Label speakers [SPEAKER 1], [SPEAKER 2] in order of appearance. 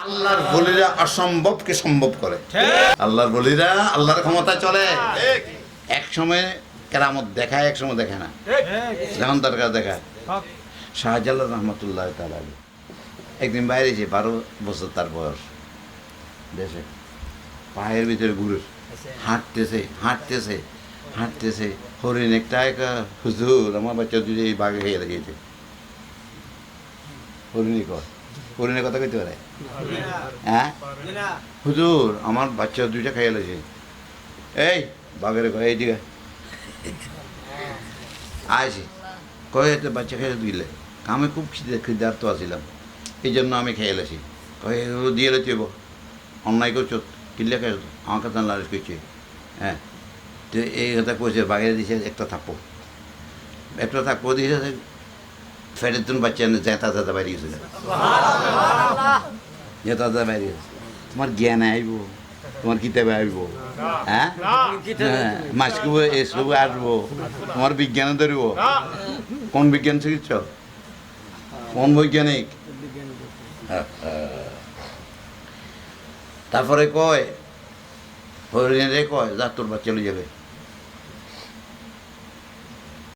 [SPEAKER 1] আল্লাহর বলিরা অসম্ভবকে সম্ভব করে। আল্লাহর বলিরা আল্লাহর ক্ষমতা চলে। এক সময় কেরামত দেখায়, এক সময় দেখে না, যখন দরকার দেখায়। শাহজালাল রহমতুল্লাহ তাআলা একদিন বাইরে যে 12 বছর তার বয়স, দেশে পায়ের ভিতরে ঘুরে হাঁটতেছে হাঁটতেছে হাঁটতেছে, হরিণ একটা একা, হুজুর আমার বাচ্চা দুটো এই বাঘে খেয়ে গেছে। হরিণী কয়, হরিণের কথা কইতে পারে? হ্যাঁ, হুজুর আমার বাচ্চা দুইটা খাইয়ে লেছে। এই বাঘের কয়, এইদিকে আইসি, কয়ে তো বাচ্চা খেয়ে দিলে, আমি খুব খিদার্ত আছিলাম, এই জন্য আমি খেয়ে লেছি। কয়ে এগুলো দিয়ে লেছি, অন্যায় করছো, কিনলে খেয়ে আমার কাছে লালিশ করছে। হ্যাঁ, তো এই কথা কইছে, বাঘের দিছে একটা থাকবো দিয়েছে, ফেরের তুমি বাচ্চা জেতা জেতা বাইরে গেছে, জেতা জেতা বাইরে গেছে। তোমার জ্ঞান আইব, তোমার কিতাবে আইব, হ্যাঁ মাসকু এসব আসবো, তোমার বিজ্ঞানে ধরব। কোন বিজ্ঞান শিখছ? কোন বৈজ্ঞানিক? তারপরে কয় হরিণে কয়, যা তোর বাচ্চা লই যাবে।